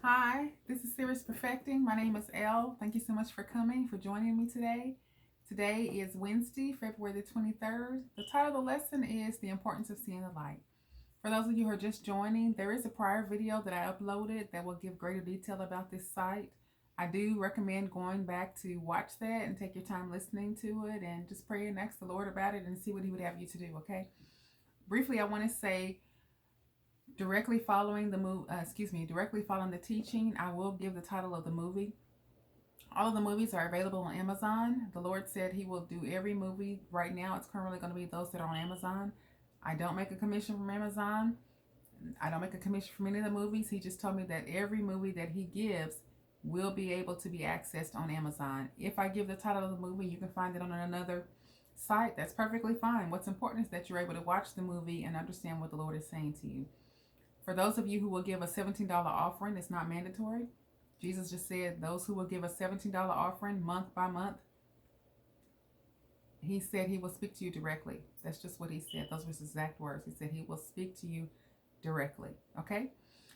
Hi, this is Serious Perfecting. My name is Elle. Thank you so much for coming, for joining me today. Today is Wednesday, February the 23rd. The title of the lesson is The Importance of Seeing the Light. For those of you who are just joining, there is a prior video that I uploaded that will give greater detail about this site. I do recommend going back to watch that and take your time listening to it and just pray and ask the Lord about it and see what He would have you to do, okay? Briefly, I want to say directly following the teaching, I will give the title of the movie. All of the movies are available on Amazon. The Lord said He will do every movie. Right now, it's currently going to be those that are on Amazon. I don't make a commission from Amazon. I don't make a commission from any of the movies. He just told me that every movie that He gives will be able to be accessed on Amazon. If I give the title of the movie, you can find it on another site. That's perfectly fine. What's important is that you're able to watch the movie and understand what the Lord is saying to you. For those of you who will give a $17 offering, it's not mandatory. Jesus just said those who will give a $17 offering month by month, He said He will speak to you directly. That's just what He said. Those were His exact words. He said He will speak to you directly. Okay?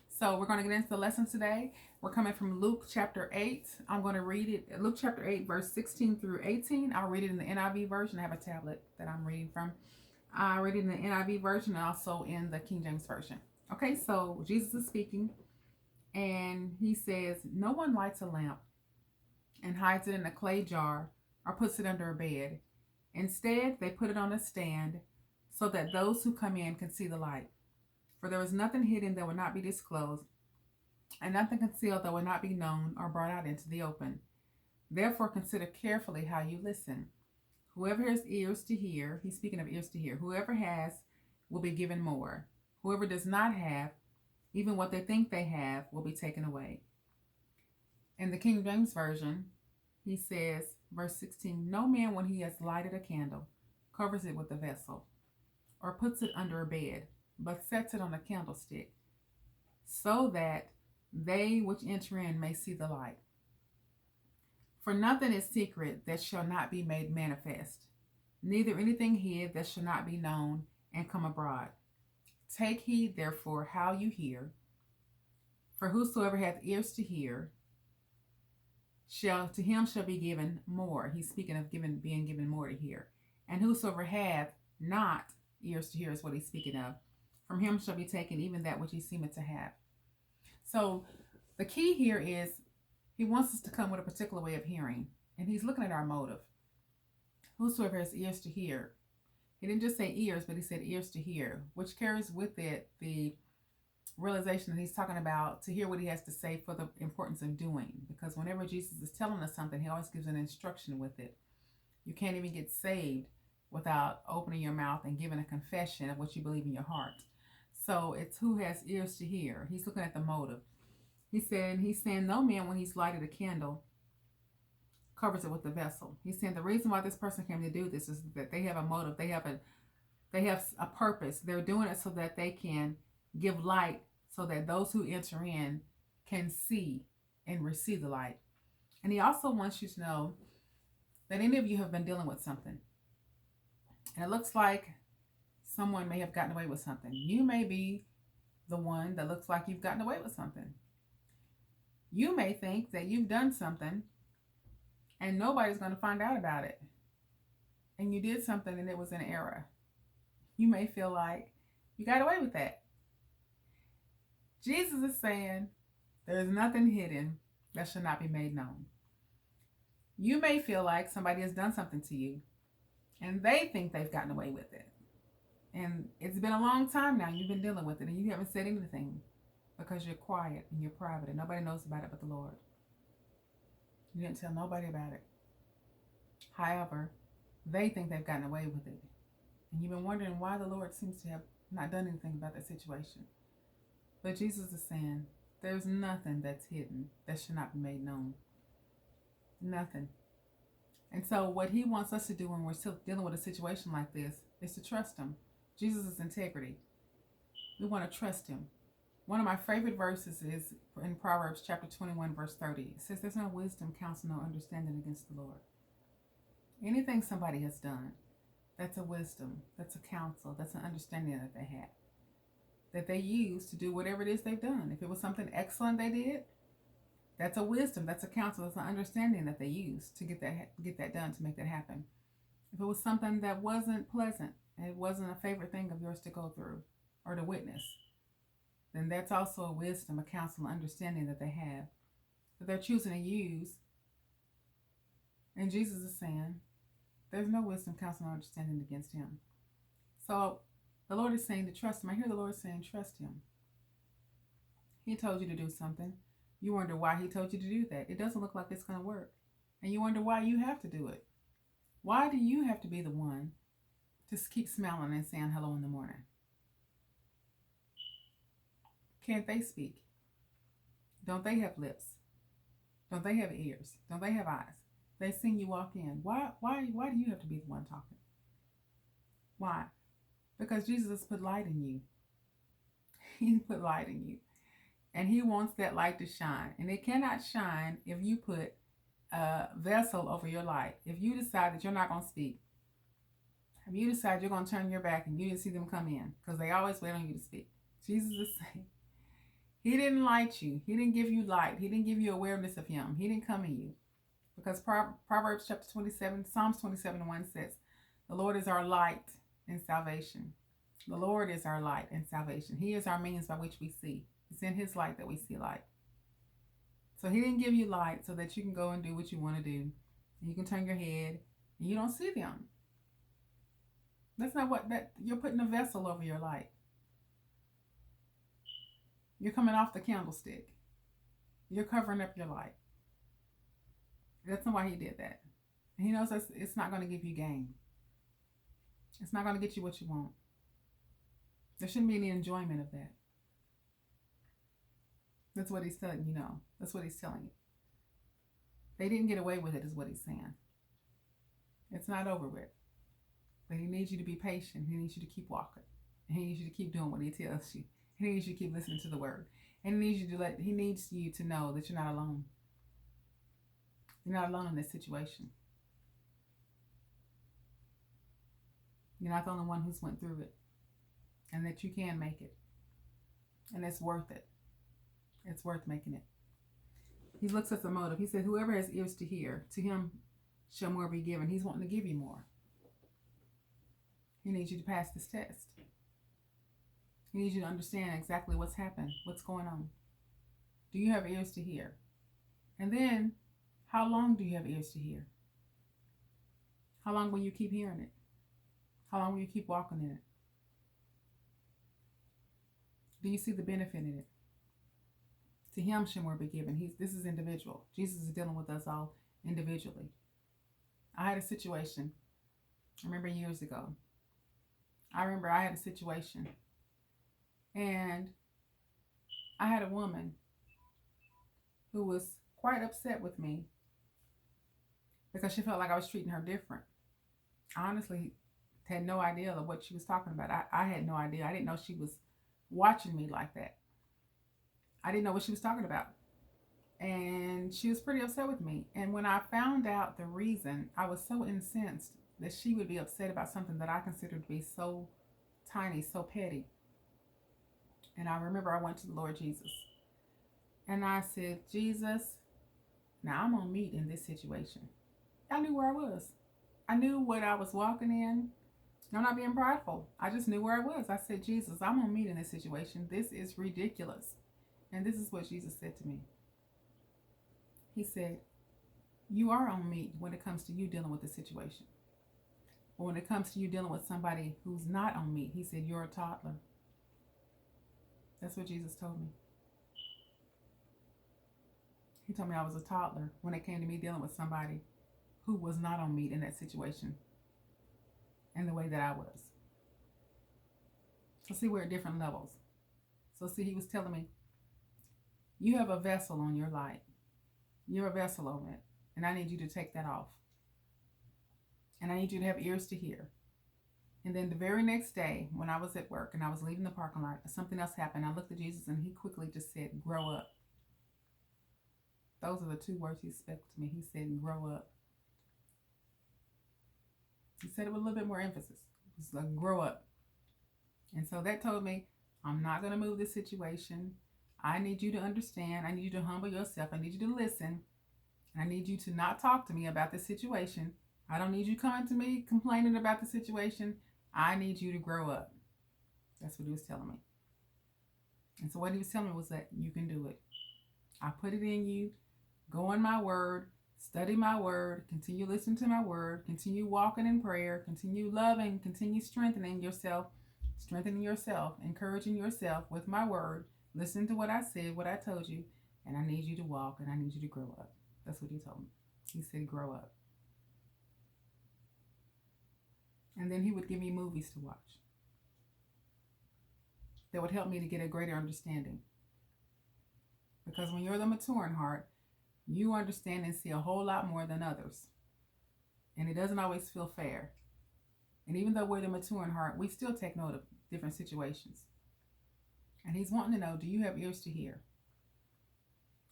So we're going to get into the lesson today. We're coming from Luke chapter 8. I'm going to read it. Luke chapter 8, verse 16 through 18. I'll read it in the NIV version. I have a tablet that I'm reading from. I read it in the NIV version and also in the King James Version. Okay, so Jesus is speaking, and He says, "No one lights a lamp and hides it in a clay jar or puts it under a bed. Instead, they put it on a stand so that those who come in can see the light. For there is nothing hidden that will not be disclosed, and nothing concealed that will not be known or brought out into the open. Therefore, consider carefully how you listen. Whoever has ears to hear," He's speaking of ears to hear, "whoever has will be given more. Whoever does not have, even what they think they have, will be taken away." In the King James Version, He says, verse 16, "No man, when he has lighted a candle, covers it with a vessel, or puts it under a bed, but sets it on a candlestick, so that they which enter in may see the light. For nothing is secret that shall not be made manifest, neither anything hid that shall not be known and come abroad. Take heed, therefore, how you hear. For whosoever hath ears to hear, to him shall be given more." He's speaking of being given more to hear. "And whosoever hath not ears to hear," is what he's speaking of, "from him shall be taken even that which he seemeth to have." So the key here is He wants us to come with a particular way of hearing, and He's looking at our motive. Whosoever has ears to hear. He didn't just say ears, but He said ears to hear, which carries with it the realization that He's talking about to hear what He has to say for the importance of doing. Because whenever Jesus is telling us something, He always gives an instruction with it. You can't even get saved without opening your mouth and giving a confession of what you believe in your heart. So it's who has ears to hear. He's looking at the motive. He's saying no man, when he's lighted a candle, covers it with the vessel. He's saying the reason why this person came to do this is that they have a motive. They have a purpose. They're doing it so that they can give light, so that those who enter in can see and receive the light. And He also wants you to know that any of you have been dealing with something, and it looks like someone may have gotten away with something. You may be the one that looks like you've gotten away with something. You may think that you've done something and nobody's going to find out about it, and you did something and it was an error. You may feel like you got away with that. Jesus is saying there is nothing hidden that shall not be made known. You may feel like somebody has done something to you and they think they've gotten away with it, and it's been a long time now you've been dealing with it, and you haven't said anything because you're quiet and you're private and nobody knows about it but the Lord. You didn't tell nobody about it. However, they think they've gotten away with it, and you've been wondering why the Lord seems to have not done anything about that situation. But Jesus is saying there's nothing that's hidden that should not be made known. Nothing. And so what He wants us to do when we're still dealing with a situation like this is to trust Him. Jesus is integrity. We want to trust Him. One of my favorite verses is in Proverbs chapter 21, verse 30. It says, "There's no wisdom, counsel, no understanding against the Lord." Anything somebody has done, that's a wisdom, that's a counsel, that's an understanding that they have, that they use to do whatever it is they've done. If it was something excellent they did, That's a wisdom, that's a counsel, that's an understanding that they use to get that done, to make that happen. If it was something that wasn't pleasant, and it wasn't a favorite thing of yours to go through or to witness, then that's also a wisdom, a counsel, an understanding that they have, that they're choosing to use. And Jesus is saying, there's no wisdom, counsel, and understanding against him. So the Lord is saying to trust him. I hear the Lord saying, trust him. He told you to do something. You wonder why he told you to do that. It doesn't look like it's going to work. And you wonder why you have to do it. Why do you have to be the one to keep smiling and saying hello in the morning? Can't they speak? Don't they have lips? Don't they have ears? Don't they have eyes? They seen you walk in. Why do you have to be the one talking? Why? Because Jesus has put light in you. He put light in you. And he wants that light to shine. And it cannot shine if you put a vessel over your light. If you decide that you're not going to speak, if you decide you're going to turn your back and you didn't see them come in, because they always wait on you to speak. Jesus is saying, he didn't light you. He didn't give you light. He didn't give you awareness of him. He didn't come in you. Because Proverbs chapter 27, Psalms 27:1 says, the Lord is our light and salvation. The Lord is our light and salvation. He is our means by which we see. It's in his light that we see light. So he didn't give you light so that you can go and do what you want to do. You can turn your head and you don't see them. That's not you're putting a vessel over your light. You're coming off the candlestick. You're covering up your light. That's not why he did that. He knows it's not going to give you gain. It's not going to get you what you want. There shouldn't be any enjoyment of that. That's what he's telling you. That's what he's telling you. They didn't get away with it, is what he's saying. It's not over with. But he needs you to be patient. He needs you to keep walking. And he needs you to keep doing what he tells you. He needs you to keep listening to the word. And he needs you to know that you're not alone. You're not alone in this situation. You're not the only one who's went through it. And that you can make it. And it's worth it. It's worth making it. He looks at the motive. He said, whoever has ears to hear, to him shall more be given. He's wanting to give you more. He needs you to pass this test. He needs you to understand exactly what's happened, what's going on. Do you have ears to hear? And then, how long do you have ears to hear? How long will you keep hearing it? How long will you keep walking in it? Do you see the benefit in it? To him shall more be given. This is individual. Jesus is dealing with us all individually. I had a situation, I remember years ago. I had a situation. And I had a woman who was quite upset with me because she felt like I was treating her different. I honestly had no idea of what she was talking about. I had no idea. I didn't know she was watching me like that. I didn't know what she was talking about. And she was pretty upset with me. And when I found out the reason, I was so incensed that she would be upset about something that I considered to be so tiny, so petty. And I remember I went to the Lord Jesus. And I said, Jesus, now I'm on meat in this situation. I knew where I was. I knew what I was walking in. I'm not being prideful. I just knew where I was. I said, Jesus, I'm on meat in this situation. This is ridiculous. And this is what Jesus said to me. He said, you are on meat when it comes to you dealing with the situation. But when it comes to you dealing with somebody who's not on meat, he said, you're a toddler. That's what Jesus told me. He told me I was a toddler when it came to me dealing with somebody who was not on meat in that situation and the way that I was. So see, we're at different levels. So see, he was telling me, you have a vessel on your light. You're a vessel on it. And I need you to take that off. And I need you to have ears to hear. And then the very next day, when I was at work and I was leaving the parking lot, something else happened. I looked at Jesus and he quickly just said, grow up. Those are the two words he spoke to me. He said, grow up. He said it with a little bit more emphasis. It was like, grow up. And so that told me, I'm not going to move this situation. I need you to understand. I need you to humble yourself. I need you to listen. And I need you to not talk to me about the situation. I don't need you coming to me complaining about the situation. I need you to grow up. That's what he was telling me. And so what he was telling me was that you can do it. I put it in you. Go in my word. Study my word. Continue listening to my word. Continue walking in prayer. Continue loving. Continue strengthening yourself. Strengthening yourself. Encouraging yourself with my word. Listen to what I said, what I told you. And I need you to walk and I need you to grow up. That's what he told me. He said, grow up. And then he would give me movies to watch that would help me to get a greater understanding. Because when you're the mature in heart, you understand and see a whole lot more than others. And it doesn't always feel fair. And even though we're the mature in heart, we still take note of different situations. And he's wanting to know, do you have ears to hear?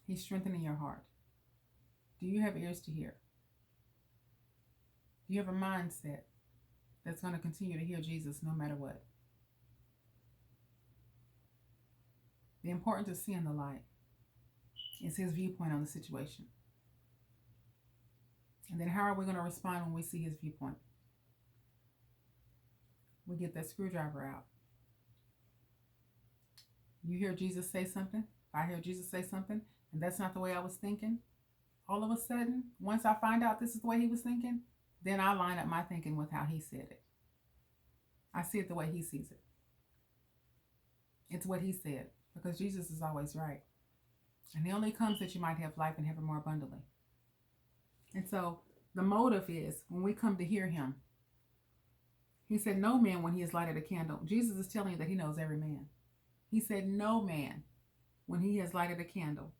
He's strengthening your heart. Do you have ears to hear? Do you have a mindset that's going to continue to hear Jesus no matter what? The importance of seeing the light is his viewpoint on the situation. And then how are we going to respond when we see his viewpoint? We get that screwdriver out. You hear Jesus say something. I hear Jesus say something, and that's not the way I was thinking. All of a sudden, once I find out this is the way he was thinking, then I line up my thinking with how he said it. I see it the way he sees it. It's what he said, because Jesus is always right. And he only comes that you might have life and have it more abundantly. And so the motive is when we come to hear him, he said, no man when he has lighted a candle. Jesus is telling you that he knows every man. He said, no man when he has lighted a candle.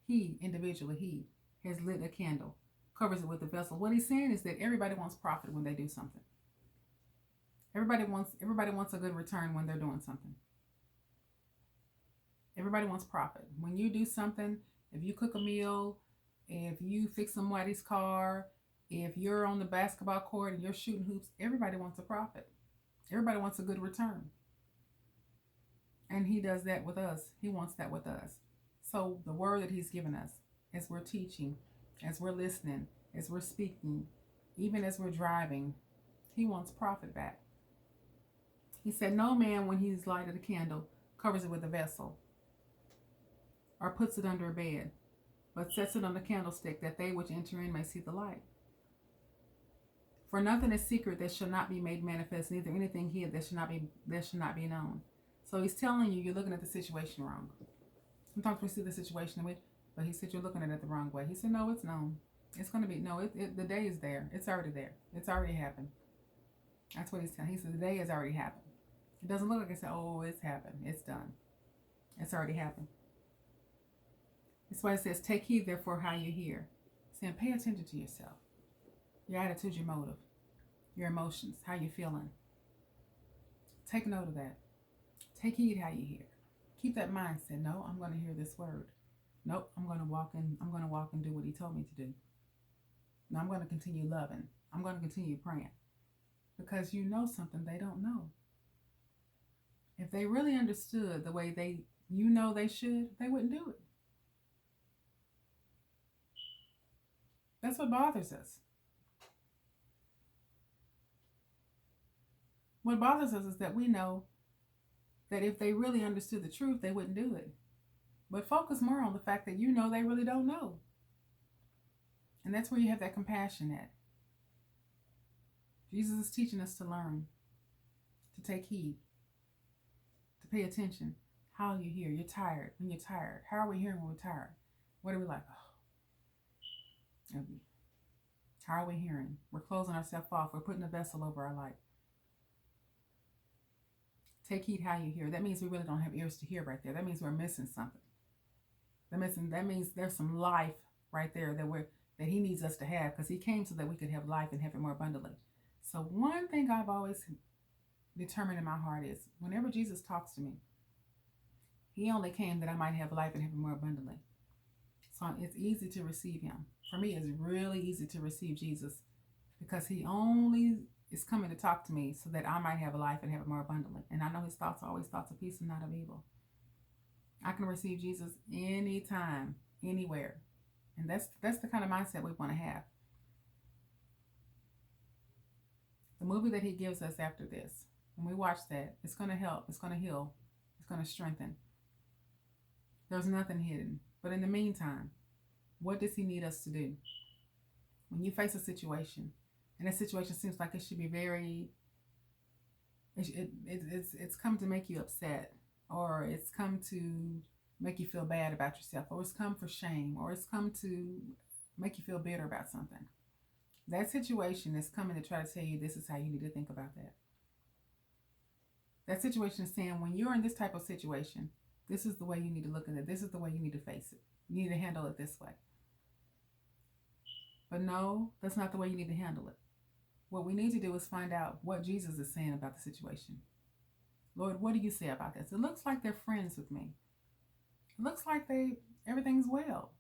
He, individually, he has lit a candle, covers it with a vessel. What he's saying is that everybody wants profit when they do something. Everybody wants a good return when they're doing something. Everybody wants profit. When you do something, if you cook a meal, if you fix somebody's car, if you're on the basketball court and you're shooting hoops, everybody wants a profit. Everybody wants a good return. And he does that with us. He wants that with us. So the word that he's given us, as we're teaching, as we're listening, as we're speaking, even as we're driving, he wants profit back. He said, no man when he's lighted a candle covers it with a vessel or puts it under a bed, but sets it on the candlestick that they which enter in may see the light. For nothing is secret that shall not be made manifest, neither anything hid that shall not be known. So he's telling you, you're looking at the situation wrong. Sometimes we see the situation, but he said you're looking at it the wrong way. He said, no, it's known. It's going to be, no, the day is there. It's already there. It's already happened. That's what he's telling. He said the day has already happened. It doesn't look like it's, oh, it's happened. It's done. It's already happened. That's why it says, take heed therefore how you hear. Saying, pay attention to yourself. Your attitude, your motive, your emotions, how you're feeling. Take note of that. Take heed how you hear. Keep that mindset. No, I'm going to hear this word. Nope, I'm going to walk and do what he told me to do. Now I'm going to continue loving. I'm going to continue praying. Because you know something they don't know. If they really understood the way they should, they wouldn't do it. That's what bothers us. What bothers us is that we know that if they really understood the truth, they wouldn't do it. But focus more on the fact that you know they really don't know. And that's where you have that compassion at. Jesus is teaching us to learn, to take heed, to pay attention. How you hear. You're tired. When you're tired. How are we hearing when we're tired? What are we like? Oh. How are we hearing? We're closing ourselves off. We're putting a vessel over our light. Take heed how you hear. That means we really don't have ears to hear right there. That means we're missing something. That means there's some life right there that he needs us to have, because he came so that we could have life and have it more abundantly. So one thing I've always determined in my heart is whenever Jesus talks to me, he only came that I might have life and have it more abundantly. So it's easy to receive him. For me, it's really easy to receive Jesus because he only is coming to talk to me so that I might have a life and have it more abundantly. And I know his thoughts are always thoughts of peace and not of evil. I can receive Jesus anytime, anywhere. And that's the kind of mindset we want to have. The movie that he gives us after this, when we watch that, it's going to help, it's going to heal, it's going to strengthen. There's nothing hidden. But in the meantime, what does he need us to do? When you face a situation, and that situation seems like it should be very, it's come to make you upset, or it's come to make you feel bad about yourself, or it's come for shame, or it's come to make you feel bitter about something. That situation is coming to try to tell you this is how you need to think about that. That situation is saying when you're in this type of situation, this is the way you need to look at it. This is the way you need to face it. You need to handle it this way. But no, that's not the way you need to handle it. What we need to do is find out what Jesus is saying about the situation. Lord, what do you say about this? It looks like they're friends with me. It looks like everything's well.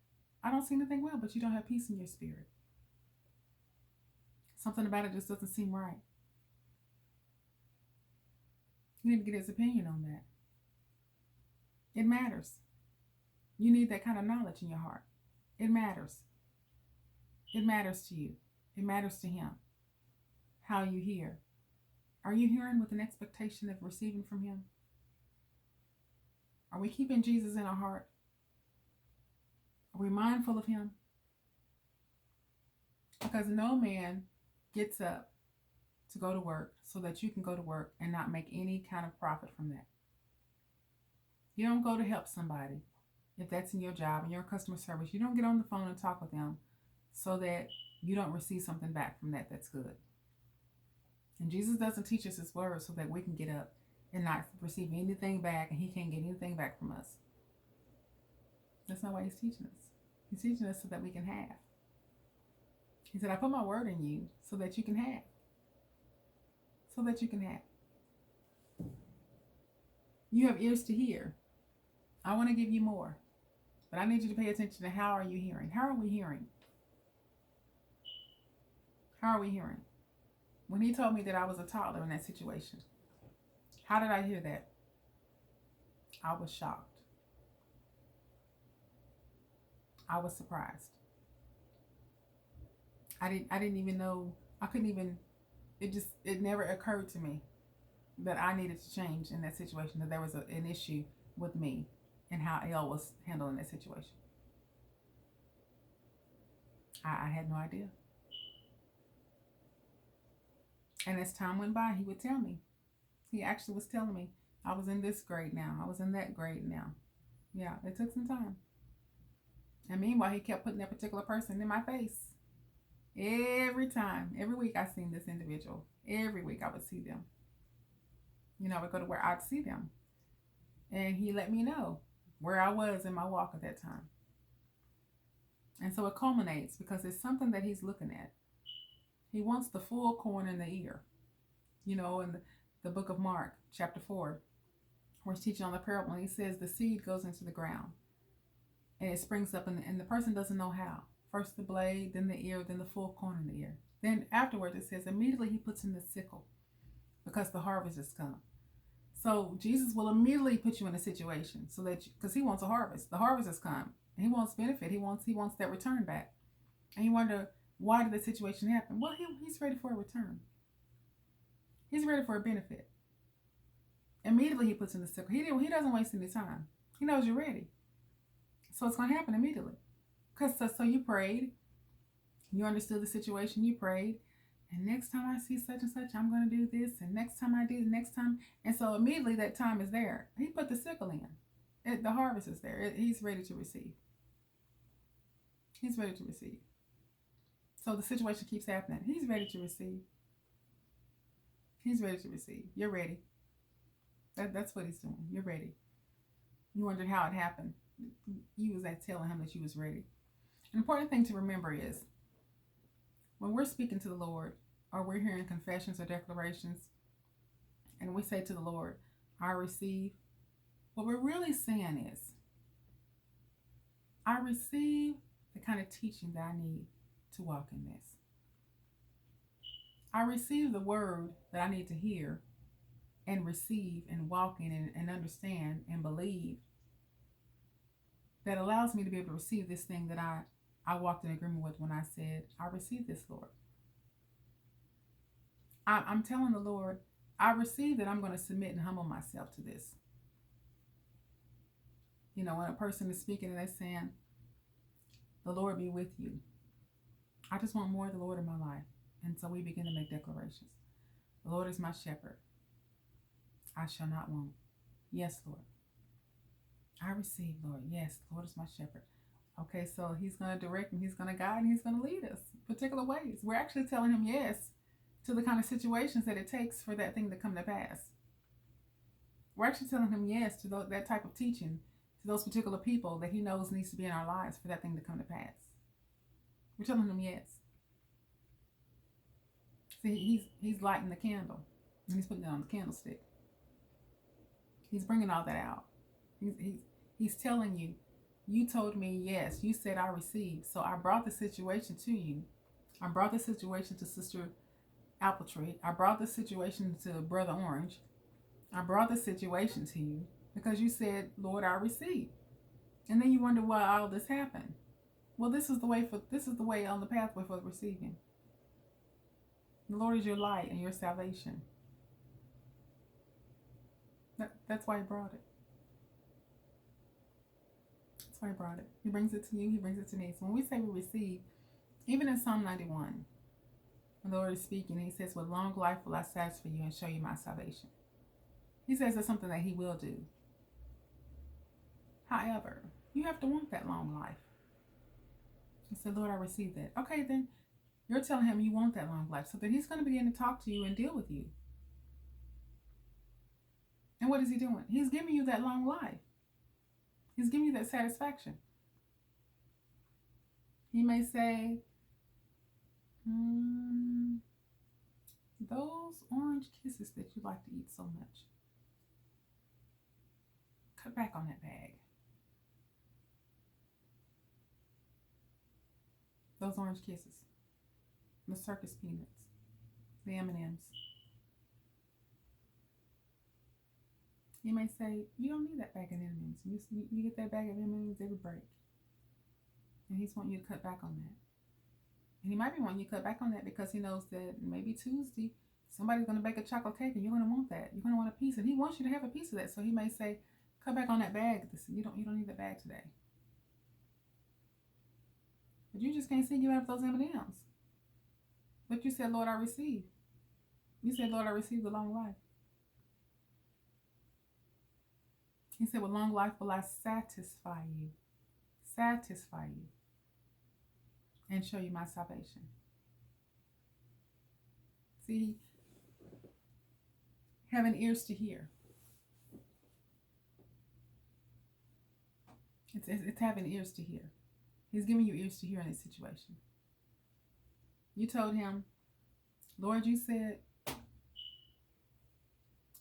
I don't see anything well, but you don't have peace in your spirit. Something about it just doesn't seem right. You need to get his opinion on that. It matters. You need that kind of knowledge in your heart. It matters. It matters to you. It matters to him. How you hear. Are you hearing with an expectation of receiving from him? Are we keeping Jesus in our heart? Are we mindful of him? Because no man gets up to go to work so that you can go to work and not make any kind of profit from that. You don't go to help somebody. If that's in your job and your customer service, you don't get on the phone and talk with them so that you don't receive something back from that that's good. And Jesus doesn't teach us his word so that we can get up and not receive anything back, and he can't get anything back from us. That's not why he's teaching us. He's teaching us so that we can have. He said, I put my word in you so that you can have. So that you can have. You have ears to hear. I want to give you more. But I need you to pay attention to how are you hearing? How are we hearing? How are we hearing? When he told me that I was a toddler in that situation, how did I hear that? I was shocked. I was surprised. I didn't even know, I couldn't even, it never occurred to me that I needed to change in that situation, that there was an issue with me and how Elle was handling that situation. I had no idea. And as time went by, he would tell me. He actually was telling me, I was in this grade now. I was in that grade now. Yeah, it took some time. And meanwhile, he kept putting that particular person in my face. Every time, every week I seen this individual. Every week I would see them. You know, I would go to where I'd see them. And he let me know where I was in my walk at that time. And so it culminates because it's something that he's looking at. He wants the full corn in the ear. You know, in the book of Mark, chapter 4, where he's teaching on the parable, and he says the seed goes into the ground. And it springs up, and the person doesn't know how. First the blade, then the ear, then the full corn in the ear. Then afterwards it says immediately he puts in the sickle because the harvest has come. So Jesus will immediately put you in a situation so that because he wants a harvest. The harvest has come. He wants benefit. He wants that return back. And you wonder, why did the situation happen? Well, he's ready for a return. He's ready for a benefit. Immediately he puts in the sickle. He doesn't waste any time. He knows you're ready. So it's going to happen immediately. Because so you prayed. You understood the situation. You prayed. And next time I see such and such, I'm going to do this. And next time I do, next time. And so immediately that time is there. He put the sickle in. The harvest is there. He's ready to receive. He's ready to receive. So the situation keeps happening. He's ready to receive. He's ready to receive. You're ready. That's what he's doing. You're ready. You wondered how it happened. You was telling him that you was ready. An important thing to remember is when we're speaking to the Lord, or we're hearing confessions or declarations, and we say to the Lord, I receive, what we're really saying is, I receive the kind of teaching that I need to walk in this. I receive the word that I need to hear and receive and walk in and understand and believe that allows me to be able to receive this thing that I walked in agreement with when I said, I receive this, Lord. I'm telling the Lord, I receive that I'm going to submit and humble myself to this. You know, when a person is speaking and they're saying, the Lord be with you. I just want more of the Lord in my life. And so we begin to make declarations. The Lord is my shepherd. I shall not want. Yes, Lord. I receive, Lord. Yes, the Lord is my shepherd. Okay, so he's going to direct and he's going to guide and he's going to lead us particular ways. We're actually telling him yes to the kind of situations that it takes for that thing to come to pass. We're actually telling him yes to that type of teaching, to those particular people that he knows needs to be in our lives for that thing to come to pass. We're telling him yes. See, he's lighting the candle and he's putting it on the candlestick. He's bringing all that out. He's telling you, you told me yes. You said I received. So I brought the situation to you. I brought the situation to Sister Apple Tree. I brought the situation to Brother Orange. I brought the situation to you because you said, Lord, I received. And then you wonder why all this happened. Well, this is the way on the pathway for receiving. The Lord is your light and your salvation. That's why he brought it. That's why he brought it. He brings it to you. He brings it to me. So when we say we receive, even in Psalm 91, the Lord is speaking. He says, with long life will I satisfy you and show you my salvation. He says that's something that he will do. However, you have to want that long life. He said, Lord, I receive that. Okay, then you're telling him you want that long life. So then he's going to begin to talk to you and deal with you. And what is he doing? He's giving you that long life. He's giving you that satisfaction. He may say, those orange kisses that you like to eat so much, cut back on that bag. Those orange kisses, the circus peanuts, the M&Ms. He may say, you don't need that bag of M&Ms. You get that bag of M&Ms every break. And he's wanting you to cut back on that. And he might be wanting you to cut back on that because he knows that maybe Tuesday, somebody's going to bake a chocolate cake and you're going to want that. You're going to want a piece. And he wants you to have a piece of that. So he may say, cut back on that bag. You don't need that bag today. But you just can't see giving up those M&Ms. But you said, Lord, I receive. You said, Lord, I receive the long life. He said, with long life will I satisfy you. Satisfy you. And show you my salvation. See, having ears to hear. It's having ears to hear. He's giving you ears to hear in this situation. You told him, Lord, you said,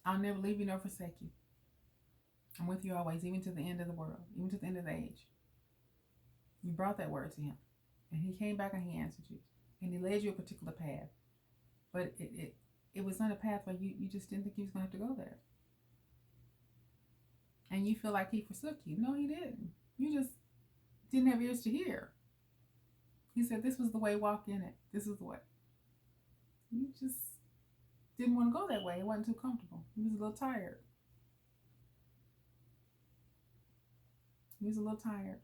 I'll never leave you nor forsake you. I'm with you always, even to the end of the world, even to the end of the age. You brought that word to him. And he came back and he answered you. And he led you a particular path. But it was not a path where you just didn't think he was going to have to go there. And you feel like he forsook you. No, he didn't. You just didn't have ears to hear. He said this was the way, walk in it. This is the way. You just didn't want to go that way. It wasn't too comfortable. He was a little tired. He was a little tired.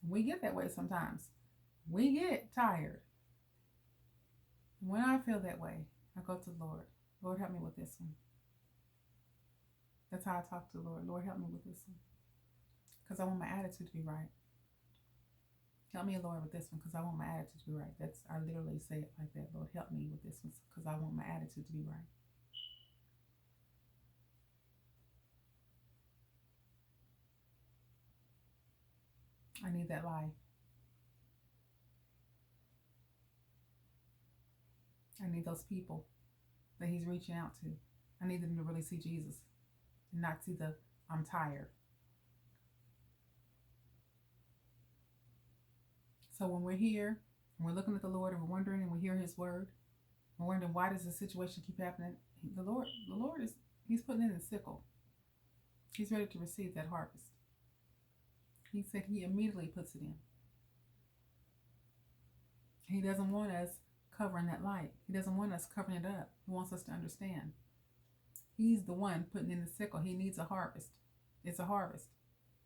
We get that way sometimes. We get tired. When I feel that way, I go to the Lord. Lord, help me with this one. That's how I talk to the Lord. Lord, help me with this one. Because I want my attitude to be right. Help me, Lord, with this one because I want my attitude to be right. I literally say it like that. Lord, help me with this one because I want my attitude to be right. I need that life. I need those people that he's reaching out to. I need them to really see Jesus and not see the I'm tired. So when we're here and we're looking at the Lord and we're wondering and we hear his word, we're wondering why does this situation keep happening? The Lord he's putting in the sickle. He's ready to receive that harvest. He said he immediately puts it in. He doesn't want us covering that light. He doesn't want us covering it up. He wants us to understand. He's the one putting in the sickle. He needs a harvest. It's a harvest.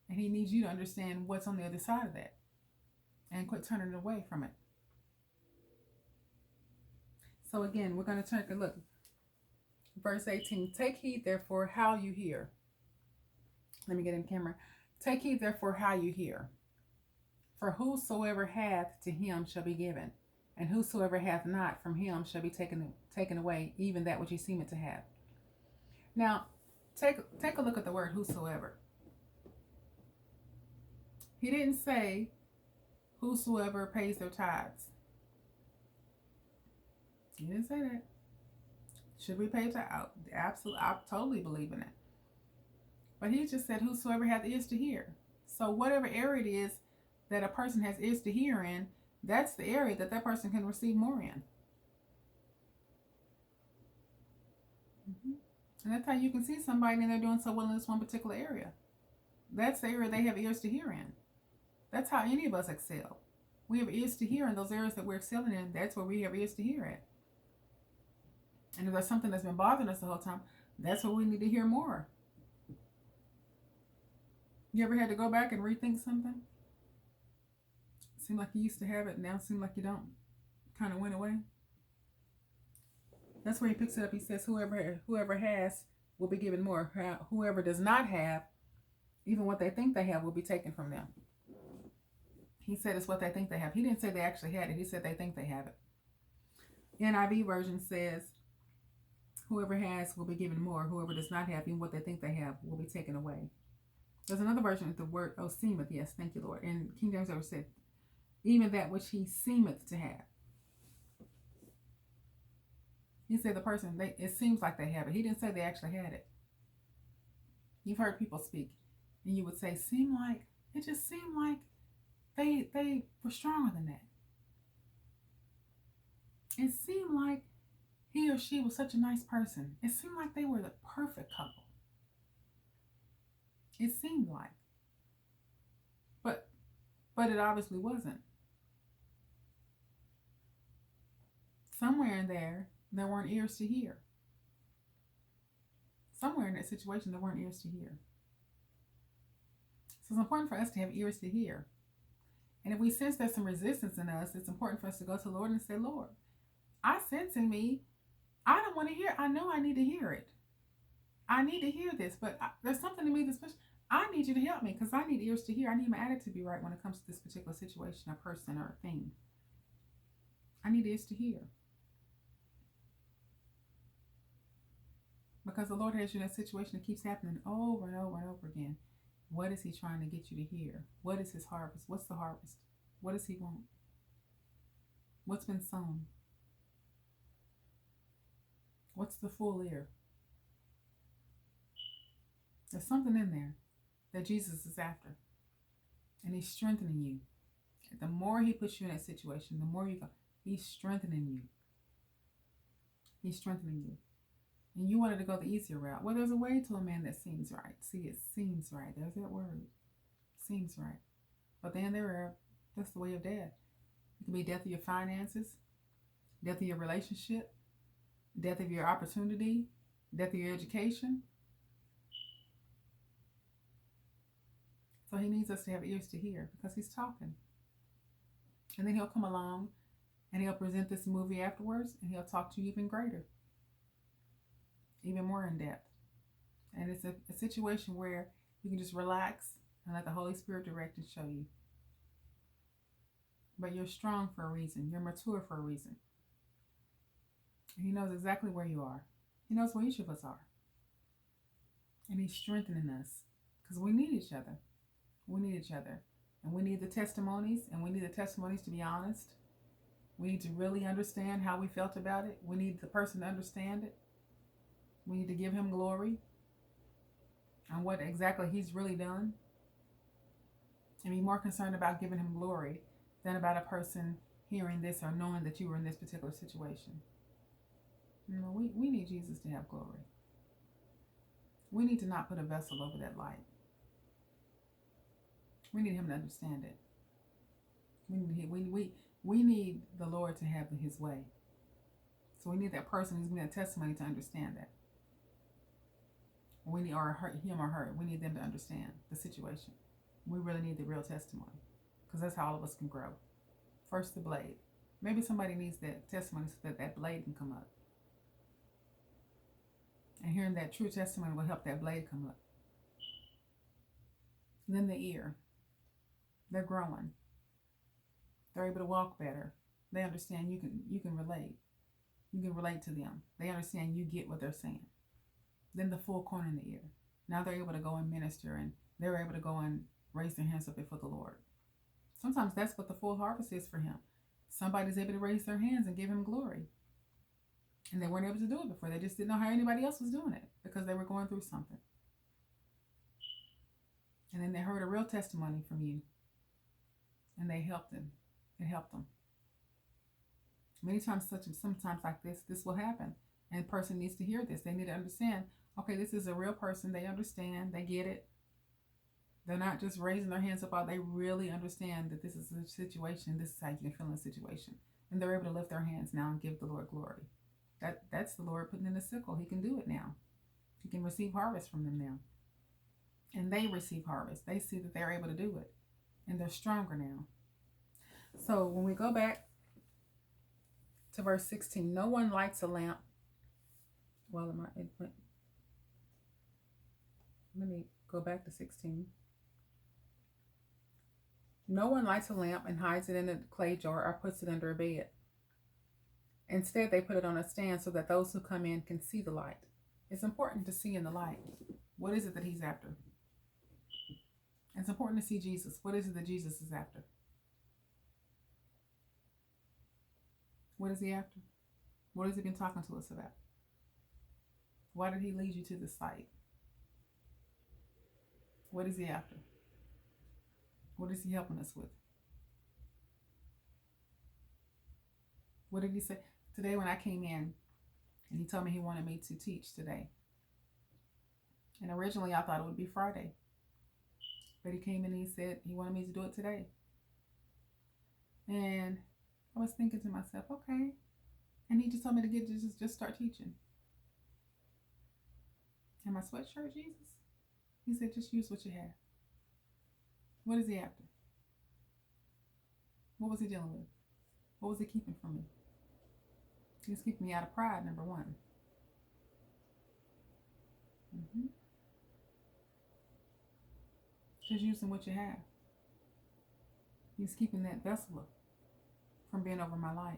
And he needs you to understand what's on the other side of that. And quit turning away from it. So again, we're going to take a look. Verse 18. Take heed, therefore, how you hear. Let me get in camera. Take heed, therefore, how you hear. For whosoever hath, to him shall be given. And whosoever hath not, from him shall be taken away, even that which he seemeth to have. Now, take a look at the word whosoever. He didn't say whosoever pays their tithes. He didn't say that. Should we pay tithes? Absolutely, I totally believe in it. But he just said whosoever hath ears to hear. So whatever area it is that a person has ears to hear in, that's the area that person can receive more in. And that's how you can see somebody and they're doing so well in this one particular area. That's the area they have ears to hear in. That's how any of us excel. We have ears to hear in those areas that we're excelling in. That's where we have ears to hear at. And if there's something that's been bothering us the whole time, that's what we need to hear more. You ever had to go back and rethink something? Seemed like you used to have it, now it seems like you don't. Kind of went away. That's where he picks it up. He says, whoever has will be given more. Whoever does not have, even what they think they have will be taken from them. He said it's what they think they have. He didn't say they actually had it. He said they think they have it. NIV version says, whoever has will be given more. Whoever does not have, even what they think they have, will be taken away. There's another version with the word, seemeth. Yes, thank you, Lord. And King James ever said, even that which he seemeth to have. He said the person, it seems like they have it. He didn't say they actually had it. You've heard people speak, and you would say, it just seemed like they were stronger than that. It seemed like he or she was such a nice person. It seemed like they were the perfect couple. It seemed like. But it obviously wasn't. Somewhere in there weren't ears to hear. Somewhere in that situation, there weren't ears to hear. So it's important for us to have ears to hear. And if we sense there's some resistance in us, it's important for us to go to the Lord and say, Lord, I sense in me, I don't want to hear. I know I need to hear it. I need to hear this, but there's something in me that's special. I need you to help me because I need ears to hear. I need my attitude to be right when it comes to this particular situation, or person, or a thing. I need ears to hear. Because the Lord has you in a situation that keeps happening over and over and over again. What is he trying to get you to hear? What is his harvest? What's the harvest? What does he want? What's been sown? What's the full ear? There's something in there that Jesus is after. And he's strengthening you. The more he puts you in that situation, the more you go. He's strengthening you. He's strengthening you. And you wanted to go the easier route. Well, there's a way to a man that seems right. See, it seems right. There's that word. Seems right. But then that's the way of death. It can be death of your finances, death of your relationship, death of your opportunity, death of your education. So he needs us to have ears to hear because he's talking. And then he'll come along and he'll present this movie afterwards and he'll talk to you even greater. Even more in depth. And it's a situation where you can just relax and let the Holy Spirit direct and show you. But you're strong for a reason. You're mature for a reason. And he knows exactly where you are. He knows where each of us are. And he's strengthening us because we need each other. We need each other. And we need the testimonies, and we need the testimonies to be honest. We need to really understand how we felt about it. We need the person to understand it. We need to give him glory on what exactly he's really done. And be more concerned about giving him glory than about a person hearing this or knowing that you were in this particular situation. You know, we need Jesus to have glory. We need to not put a vessel over that light. We need him to understand it. We need the Lord to have his way. So we need that person who's going to have testimony to understand that. We need him or her. We need them to understand the situation. We really need the real testimony, because that's how all of us can grow. First, the blade. Maybe somebody needs that testimony so that that blade can come up. And hearing that true testimony will help that blade come up. And then the ear. They're growing. They're able to walk better. They understand you can relate. You can relate to them. They understand you get what they're saying. Then the full corn in the ear. Now they're able to go and minister, and they're able to go and raise their hands up before the Lord. Sometimes that's what the full harvest is for him. Somebody's able to raise their hands and give him glory. And they weren't able to do it before. They just didn't know how anybody else was doing it because they were going through something. And then they heard a real testimony from you. And they helped them. It helped them. Many times, sometimes like this will happen. And the person needs to hear this. They need to understand, okay, this is a real person. They understand. They get it. They're not just raising their hands up. They really understand that this is a situation. This is how you can feel in a situation. And they're able to lift their hands now and give the Lord glory. That's the Lord putting in the sickle. He can do it now. He can receive harvest from them now. And they receive harvest. They see that they're able to do it. And they're stronger now. So when we go back to verse 16, no one lights a lamp. Well, let me go back to 16. No one lights a lamp and hides it in a clay jar or puts it under a bed. Instead, they put it on a stand so that those who come in can see the light. It's important to see in the light. What is it that he's after? It's important to see Jesus. What is it that Jesus is after? What is he after? What has he been talking to us about? Why did he lead you to this site? What is he after? What is he helping us with? What did he say? Today when I came in, and he told me he wanted me to teach today. And originally I thought it would be Friday. But he came in and he said he wanted me to do it today. And I was thinking to myself, okay. And he just told me to just start teaching. And my sweatshirt, Jesus? He said, just use what you have. What is he after? What was he dealing with? What was he keeping from me? He was keeping me out of pride, number one. Just using what you have. He's keeping that vessel from being over my life.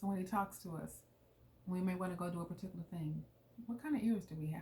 So when he talks to us, we may want to go do a particular thing. What kind of ears do we have?